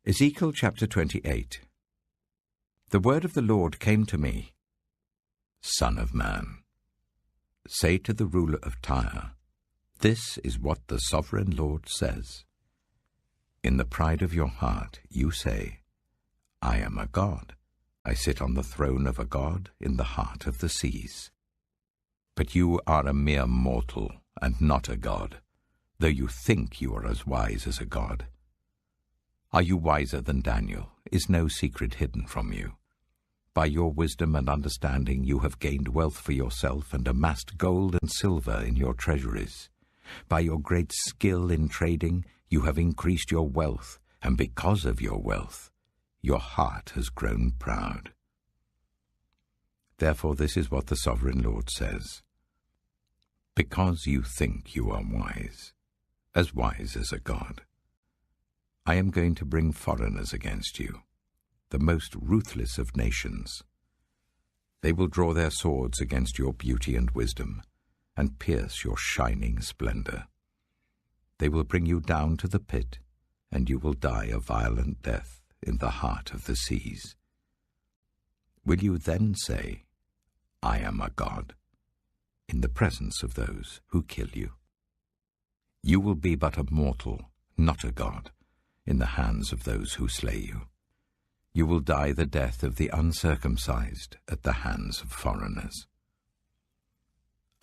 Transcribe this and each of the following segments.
Ezekiel chapter 28. The word of the Lord came to me, Son of man, say to the ruler of Tyre, this is what the sovereign Lord says. In the pride of your heart you say, I am a god. I sit on the throne of a god in the heart of the seas. But you are a mere mortal and not a god, though you think you are as wise as a god. Are you wiser than Daniel? Is no secret hidden from you? By your wisdom and understanding you have gained wealth for yourself and amassed gold and silver in your treasuries. By your great skill in trading you have increased your wealth, and because of your wealth your heart has grown proud. Therefore this is what the sovereign Lord says. Because you think you are wise as a god, I am going to bring foreigners against you, the most ruthless of nations. They will draw their swords against your beauty and wisdom, and pierce your shining splendor. They will bring you down to the pit, and you will die a violent death in the heart of the seas. Will you then say, I am a god, in the presence of those who kill you? You will be but a mortal, not a god, in the hands of those who slay you. You will die the death of the uncircumcised at the hands of foreigners.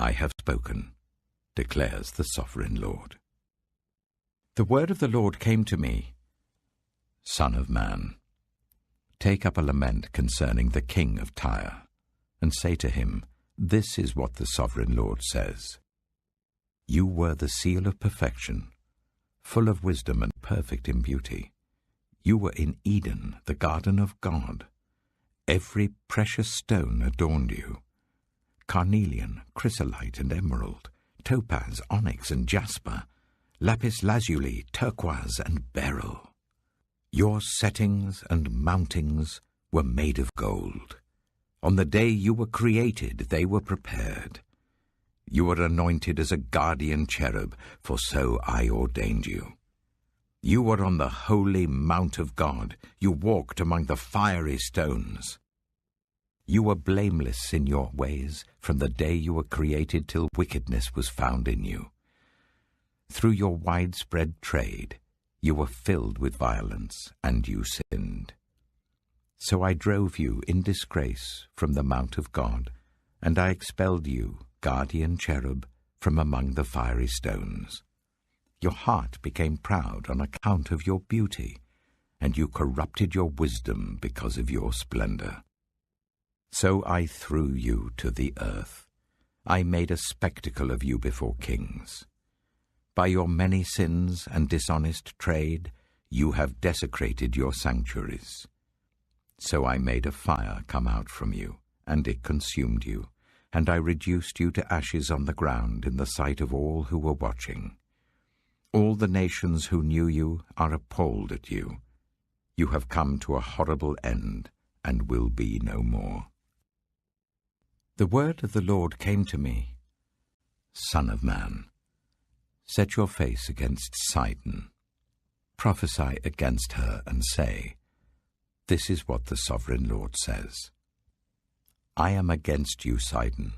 I have spoken, declares the sovereign Lord. The word of the Lord came to me, Son of man, take up a lament concerning the king of Tyre, and say to him, this is what the sovereign Lord says. You were the seal of perfection, full of wisdom and perfect in beauty. You were in Eden, the garden of God. Every precious stone adorned you. Carnelian, chrysolite and emerald, topaz, onyx and jasper, lapis lazuli, turquoise and beryl. Your settings and mountings were made of gold. On the day you were created, they were prepared. You were anointed as a guardian cherub, for so I ordained you. You were on the holy mount of God. You walked among the fiery stones. You were blameless in your ways from the day you were created till wickedness was found in you. Through your widespread trade, you were filled with violence, and you sinned. So I drove you in disgrace from the mount of God, and I expelled you, guardian cherub, from among the fiery stones. Your heart became proud on account of your beauty, and you corrupted your wisdom because of your splendor. So I threw you to the earth. I made a spectacle of you before kings. By your many sins and dishonest trade, you have desecrated your sanctuaries. So I made a fire come out from you, and it consumed you, and I reduced you to ashes on the ground in the sight of all who were watching. All the nations who knew you are appalled at you. You have come to a horrible end, and will be no more. The word of the Lord came to me, Son of man, set your face against Sidon. Prophesy against her and say, this is what the sovereign Lord says. I am against you, Sidon,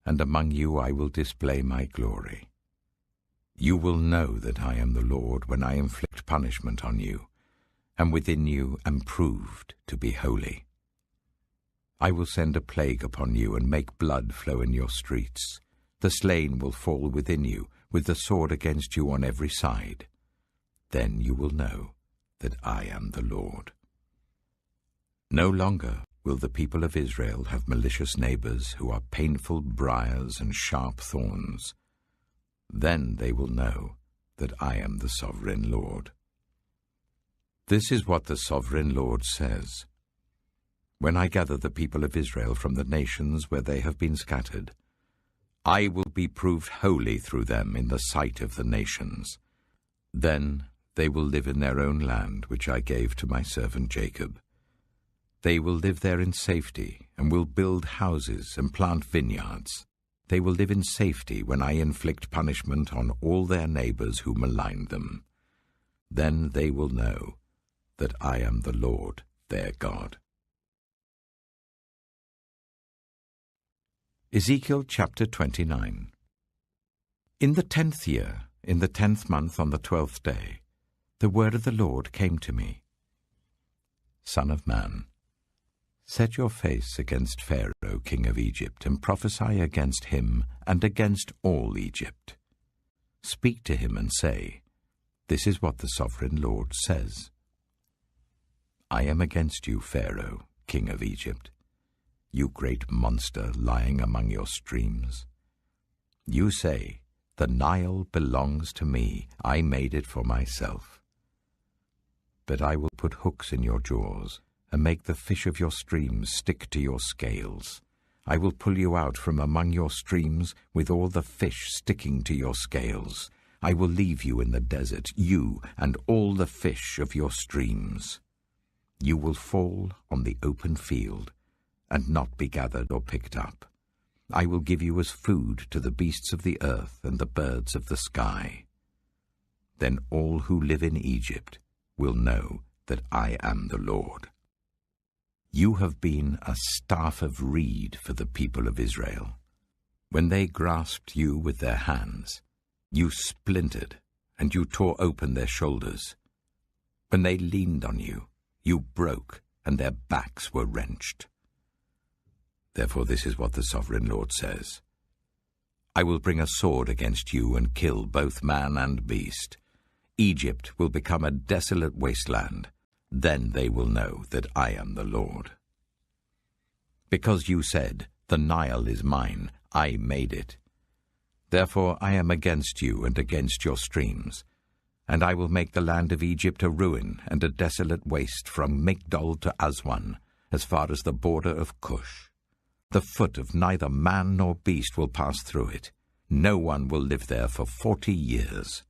and among you I will display my glory. You will know that I am the Lord when I inflict punishment on you, and within you am proved to be holy. I will send a plague upon you and make blood flow in your streets. The slain will fall within you, with the sword against you on every side. Then you will know that I am the Lord. No longer will the people of Israel have malicious neighbors who are painful briars and sharp thorns. Then they will know that I am the sovereign Lord. This is what the sovereign Lord says. When I gather the people of Israel from the nations where they have been scattered, I will be proved holy through them in the sight of the nations. Then they will live in their own land, which I gave to my servant Jacob. They will live there in safety, and will build houses and plant vineyards. They will live in safety when I inflict punishment on all their neighbors who malign them. Then they will know that I am the Lord their God. Ezekiel chapter 29. In the 10th year, in the 10th month, on the 12th day, the word of the Lord came to me. Son of man, set your face against Pharaoh, king of Egypt, and prophesy against him and against all Egypt. Speak to him and say, This is what the sovereign Lord says. I am against you, Pharaoh, king of Egypt, you great monster lying among your streams. You say, The Nile belongs to me, I made it for myself. But I will put hooks in your jaws, and make the fish of your streams stick to your scales. I will pull you out from among your streams with all the fish sticking to your scales. I will leave you in the desert, you and all the fish of your streams. You will fall on the open field, and not be gathered or picked up. I will give you as food to the beasts of the earth and the birds of the sky. Then all who live in Egypt will know that I am the Lord. You have been a staff of reed for the people of Israel. When they grasped you with their hands, you splintered, and you tore open their shoulders. When they leaned on you, you broke, and their backs were wrenched. Therefore this is what the sovereign Lord says. I will bring a sword against you and kill both man and beast. Egypt will become a desolate wasteland. Then they will know that I am the Lord. Because you said, The Nile is mine, I made it. Therefore I am against you and against your streams, and I will make the land of Egypt a ruin and a desolate waste from Migdol to Aswan, as far as the border of Cush. The foot of neither man nor beast will pass through it. No one will live there for 40 years.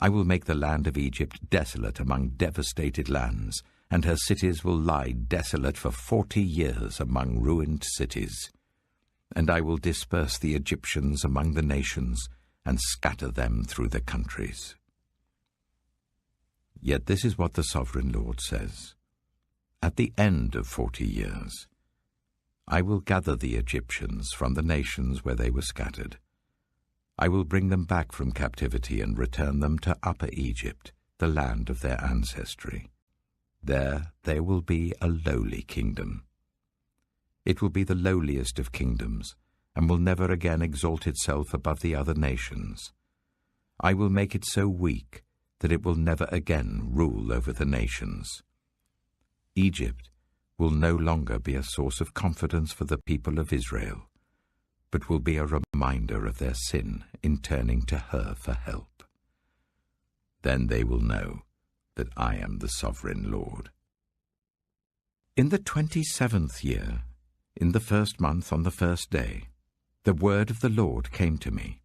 I will make the land of Egypt desolate among devastated lands, and her cities will lie desolate for 40 years among ruined cities. And I will disperse the Egyptians among the nations, and scatter them through the countries. Yet this is what the sovereign Lord says. At the end of 40 years, I will gather the Egyptians from the nations where they were scattered. I will bring them back from captivity and return them to Upper Egypt, the land of their ancestry. There will be a lowly kingdom. It will be the lowliest of kingdoms, and will never again exalt itself above the other nations. I will make it so weak that it will never again rule over the nations. Egypt will no longer be a source of confidence for the people of Israel, but will be a reminder of their sin in turning to her for help. Then they will know that I am the sovereign Lord. In the 27th year, in the 1st month, on the 1st day, the word of the Lord came to me.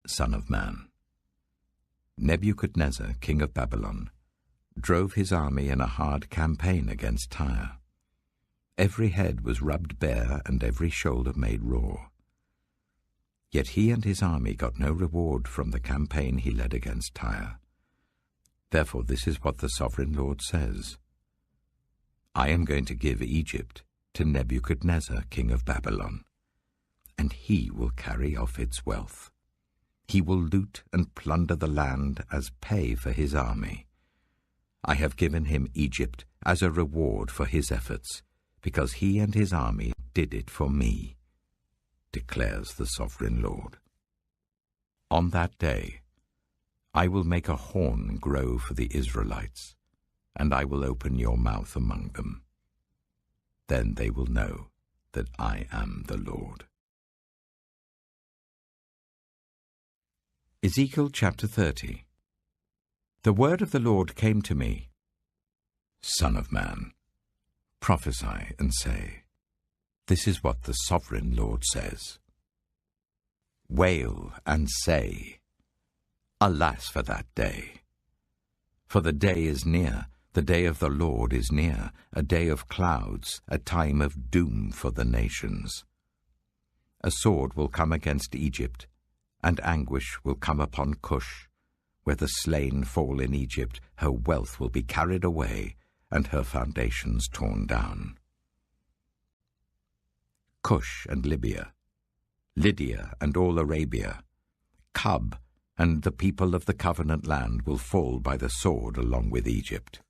Son of man, Nebuchadnezzar, king of Babylon, drove his army in a hard campaign against Tyre. Every head was rubbed bare and every shoulder made raw. Yet he and his army got no reward from the campaign he led against Tyre. Therefore this is what the sovereign Lord says. I am going to give Egypt to Nebuchadnezzar, king of Babylon, and he will carry off its wealth. He will loot and plunder the land as pay for his army. I have given him Egypt as a reward for his efforts, because he and his army did it for me, declares the sovereign Lord. On that day, I will make a horn grow for the Israelites, and I will open your mouth among them. Then they will know that I am the Lord. Ezekiel chapter 30. The word of the Lord came to me. Son of man, prophesy and say, This is what the sovereign Lord says. Wail and say, Alas for that day! For the day is near, the day of the Lord is near, a day of clouds, a time of doom for the nations. A sword will come against Egypt, and anguish will come upon Cush, where the slain fall in Egypt, her wealth will be carried away, and her foundations torn down. Cush and Libya, Lydia and all Arabia, Cub and the people of the covenant land will fall by the sword along with Egypt.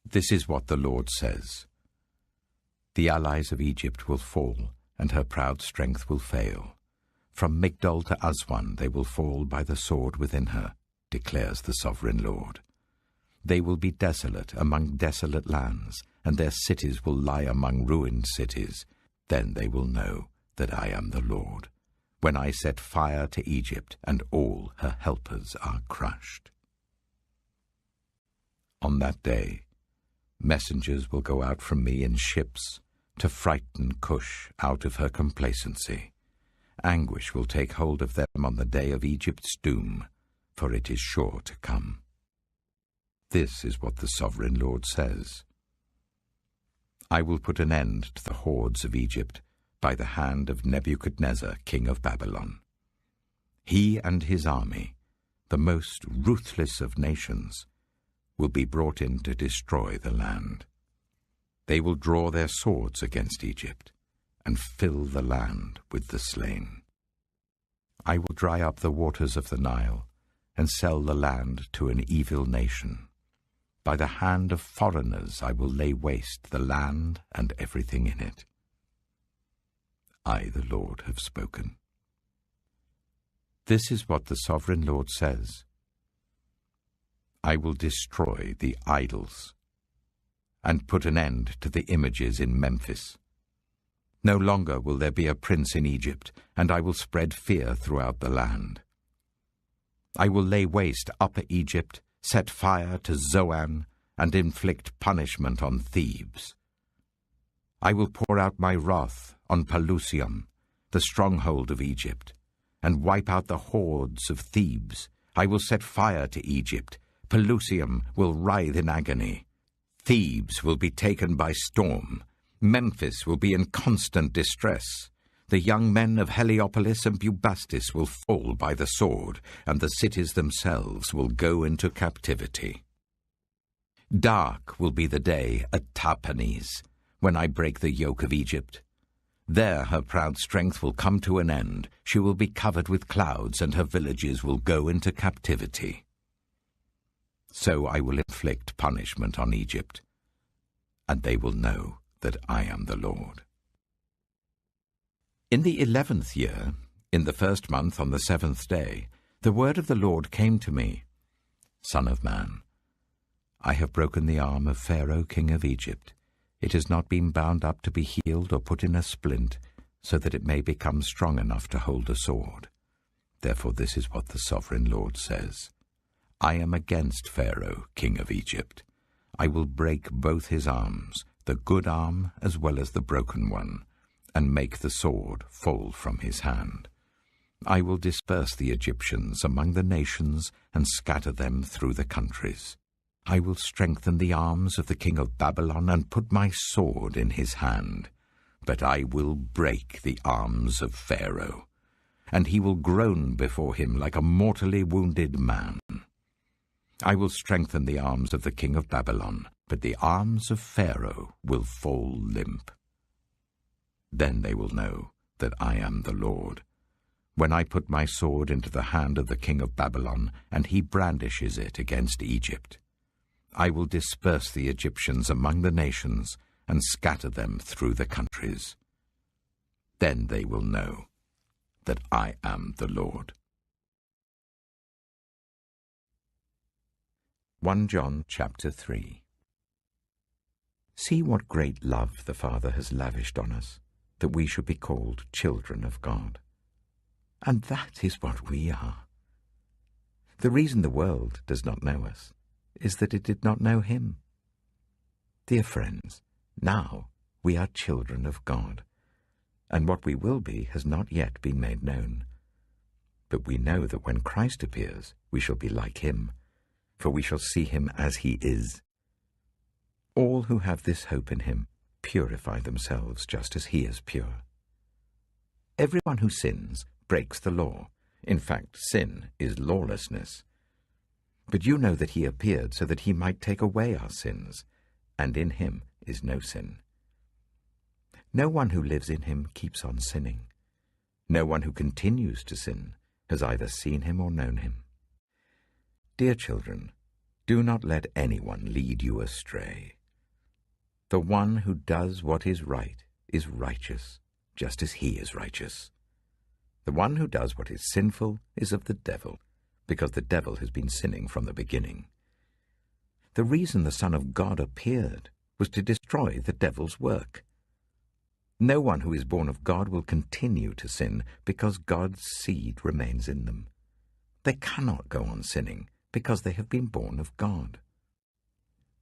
This is what the Lord says. The allies of Egypt will fall, and her proud strength will fail. From Migdol to Aswan they will fall by the sword within her, declares the sovereign Lord. They will be desolate among desolate lands, and their cities will lie among ruined cities. Then they will know that I am the Lord, when I set fire to Egypt, and all her helpers are crushed. On that day, messengers will go out from me in ships to frighten Cush out of her complacency. Anguish will take hold of them on the day of Egypt's doom, for it is sure to come. This is what the sovereign Lord says. I will put an end to the hordes of Egypt by the hand of Nebuchadnezzar, king of Babylon. He and his army, the most ruthless of nations, will be brought in to destroy the land. They will draw their swords against Egypt and fill the land with the slain. I will dry up the waters of the Nile and sell the land to an evil nation. By the hand of foreigners I will lay waste the land and everything in it. I, the Lord, have spoken. This is what the sovereign Lord says. I will destroy the idols and put an end to the images in Memphis. No longer will there be a prince in Egypt, and I will spread fear throughout the land. I will lay waste Upper Egypt, set fire to Zoan, and inflict punishment on Thebes. I will pour out my wrath on Pelusium, the stronghold of Egypt, and wipe out the hordes of Thebes. I will set fire to Egypt. Pelusium will writhe in agony. Thebes will be taken by storm. Memphis will be in constant distress. The young men of Heliopolis and Bubastis will fall by the sword, and the cities themselves will go into captivity. Dark will be the day at Tahpanhes, when I break the yoke of Egypt. There her proud strength will come to an end. She will be covered with clouds, and her villages will go into captivity. So I will inflict punishment on Egypt, and they will know that I am the Lord. In the 11th year, in the 1st month on the 7th day, the word of the Lord came to me. Son of man, I have broken the arm of Pharaoh, king of Egypt. It has not been bound up to be healed or put in a splint, so that it may become strong enough to hold a sword. Therefore this is what the sovereign Lord says. I am against Pharaoh, king of Egypt. I will break both his arms, the good arm as well as the broken one, and make the sword fall from his hand. I will disperse the Egyptians among the nations and scatter them through the countries. I will strengthen the arms of the king of Babylon and put my sword in his hand. But I will break the arms of Pharaoh, and he will groan before him like a mortally wounded man. I will strengthen the arms of the king of Babylon, but the arms of Pharaoh will fall limp. Then they will know that I am the Lord, when I put my sword into the hand of the king of Babylon, and he brandishes it against Egypt. I will disperse the Egyptians among the nations and scatter them through the countries. Then they will know that I am the Lord. 1 John chapter 3. See what great love the Father has lavished on us, that we should be called children of God. And that is what we are. The reason the world does not know us is that it did not know him. Dear friends, now we are children of God, and what we will be has not yet been made known. But we know that when Christ appears, we shall be like him, for we shall see him as he is. All who have this hope in him purify themselves just as he is pure. Everyone who sins breaks the law. In fact, sin is lawlessness. But you know that he appeared so that he might take away our sins, and in him is no sin. No one who lives in him keeps on sinning. No one who continues to sin has either seen him or known him. Dear children, do not let anyone lead you astray. The one who does what is right is righteous, just as he is righteous. The one who does what is sinful is of the devil, because the devil has been sinning from the beginning. The reason the Son of God appeared was to destroy the devil's work. No one who is born of God will continue to sin because God's seed remains in them. They cannot go on sinning because they have been born of God.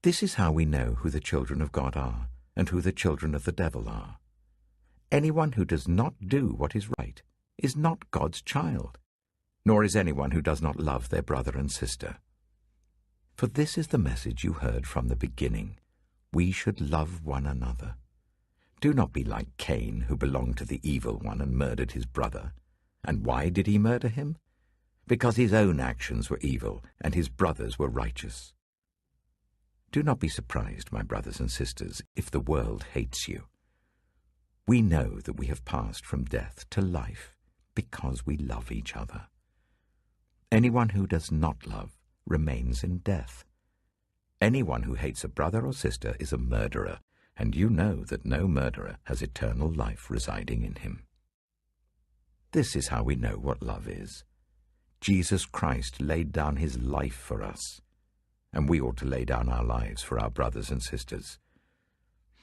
This is how we know who the children of God are and who the children of the devil are. Anyone who does not do what is right is not God's child, nor is anyone who does not love their brother and sister. For this is the message you heard from the beginning. We should love one another. Do not be like Cain, who belonged to the evil one and murdered his brother. And why did he murder him? Because his own actions were evil and his brothers were righteous. Do not be surprised, my brothers and sisters, if the world hates you. We know that we have passed from death to life because we love each other. Anyone who does not love remains in death. Anyone who hates a brother or sister is a murderer, and you know that no murderer has eternal life residing in him. This is how we know what love is. Jesus Christ laid down his life for us, and we ought to lay down our lives for our brothers and sisters.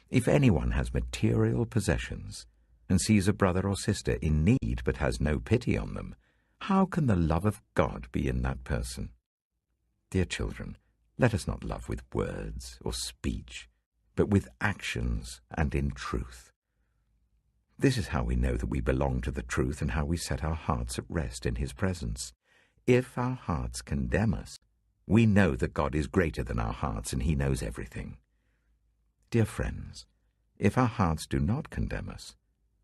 If anyone has material possessions and sees a brother or sister in need but has no pity on them, how can the love of God be in that person? Dear children, let us not love with words or speech, but with actions and in truth. This is how we know that we belong to the truth and how we set our hearts at rest in his presence. If our hearts condemn us, we know that God is greater than our hearts and he knows everything. Dear friends, if our hearts do not condemn us,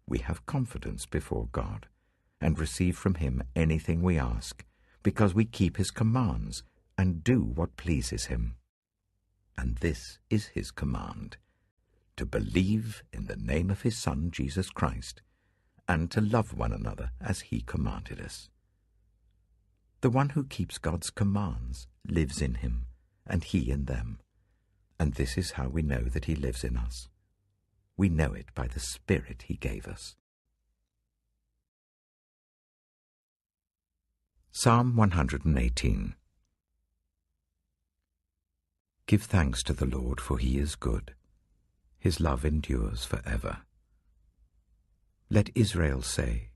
we have confidence before God and receive from him anything we ask, because we keep his commands and do what pleases him. And this is his command, to believe in the name of his Son, Jesus Christ, and to love one another as he commanded us. The one who keeps God's commands lives in him, and he in them. And this is how we know that he lives in us. We know it by the Spirit he gave us. Psalm 118. Give thanks to the Lord, for he is good. His love endures forever. Let Israel say,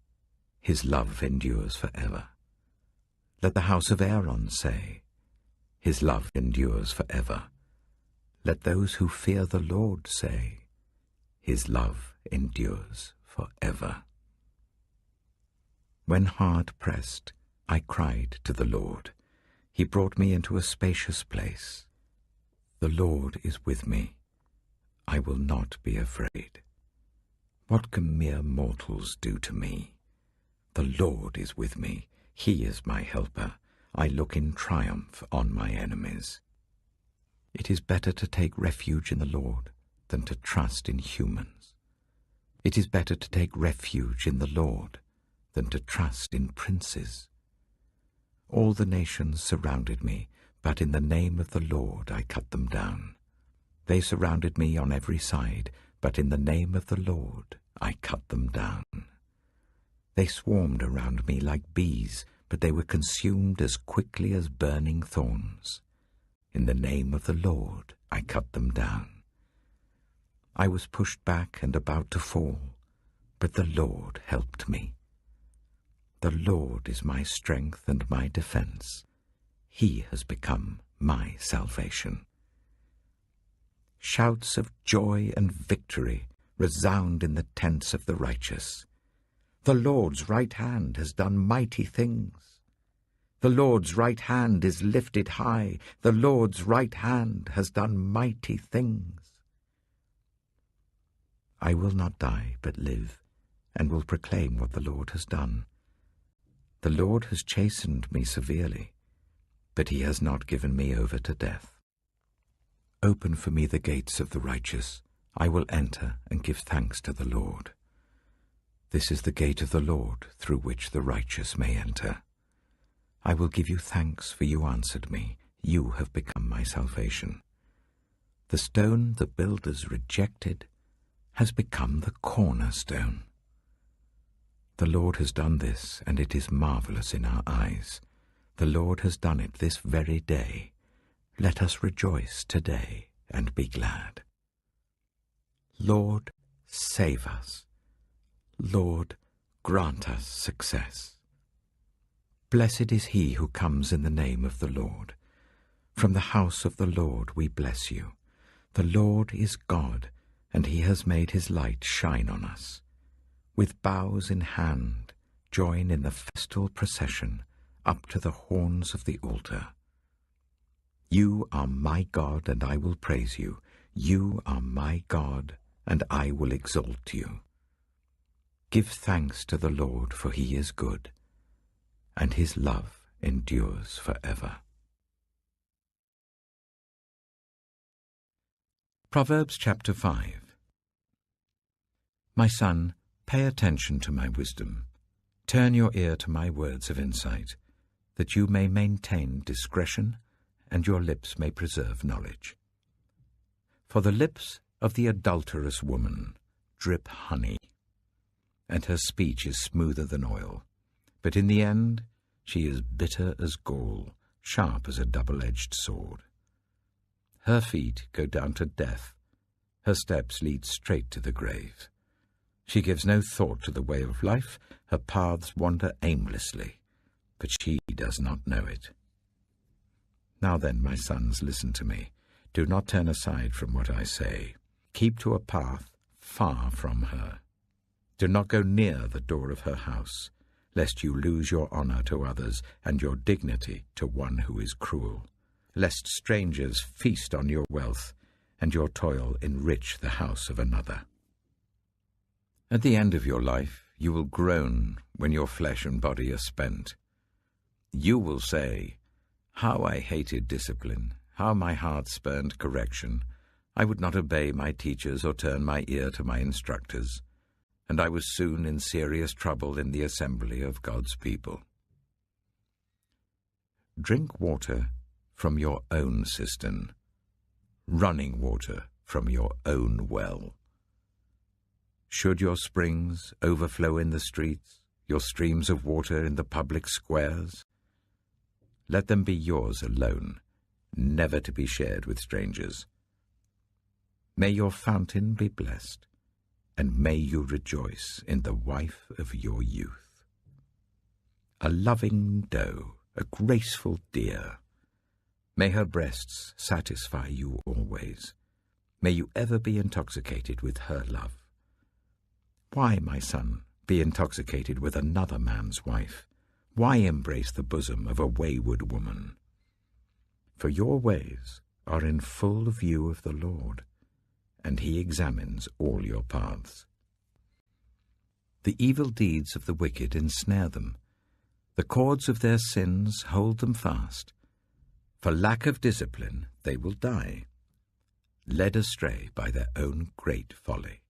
his love endures forever. Let the house of Aaron say, his love endures forever. Let those who fear the Lord say, his love endures forever. When hard pressed, I cried to the Lord. He brought me into a spacious place. The Lord is with me. I will not be afraid. What can mere mortals do to me? The Lord is with me. He is my helper. I look in triumph on my enemies. It is better to take refuge in the Lord than to trust in humans. It is better to take refuge in the Lord than to trust in princes. All the nations surrounded me, but in the name of the Lord I cut them down. They surrounded me on every side, but in the name of the Lord I cut them down. They swarmed around me like bees, but they were consumed as quickly as burning thorns. In the name of the Lord I cut them down. I was pushed back and about to fall, but the Lord helped me. The Lord is my strength and my defense. He has become my salvation. Shouts of joy and victory resound in the tents of the righteous. The Lord's right hand has done mighty things. The Lord's right hand is lifted high. The Lord's right hand has done mighty things. I will not die, but live, and will proclaim what the Lord has done. The Lord has chastened me severely. but he has not given me over to death. Open for me the gates of the righteous. I will enter and give thanks to the Lord. This is the gate of the Lord, through which the righteous may enter. I will give you thanks, for you answered me. You have become my salvation. The stone the builders rejected has become the cornerstone. The Lord has done this, and it is marvelous in our eyes. The Lord has done it this very day. Let us rejoice today and be glad. Lord, save us. Lord, grant us success. Blessed is he who comes in the name of the Lord. From the house of the Lord we bless you. The Lord is God, and he has made his light shine on us. With boughs in hand, join in the festal procession up to the horns of the altar. You are my God, and I will praise you. You are my God, and I will exalt you. Give thanks to the Lord, for he is good, and his love endures forever. Proverbs chapter 5. My son, pay attention to my wisdom. Turn your ear to my words of insight, that you may maintain discretion, and your lips may preserve knowledge. For the lips of the adulterous woman drip honey, and her speech is smoother than oil. But in the end she is bitter as gall, sharp as a double-edged sword. Her feet go down to death, her steps lead straight to the grave. She gives no thought to the way of life, her paths wander aimlessly, but she does not know it. Now then, my sons, listen to me. Do not turn aside from what I say. Keep to a path far from her. Do not go near the door of her house, lest you lose your honor to others and your dignity to one who is cruel, lest strangers feast on your wealth and your toil enrich the house of another. At the end of your life you will groan when your flesh and body are spent. You will say, "How I hated discipline, how my heart spurned correction. I would not obey my teachers or turn my ear to my instructors, and I was soon in serious trouble in the assembly of God's people." Drink water from your own cistern, running water from your own well. Should your springs overflow in the streets, your streams of water in the public squares, let them be yours alone, never to be shared with strangers. May your fountain be blessed, and may you rejoice in the wife of your youth. A loving doe, a graceful deer, may her breasts satisfy you always. May you ever be intoxicated with her love. Why, my son, be intoxicated with another man's wife? Why embrace the bosom of a wayward woman? For your ways are in full view of the Lord, and he examines all your paths. The evil deeds of the wicked ensnare them. The cords of their sins hold them fast. For lack of discipline they will die, led astray by their own great folly.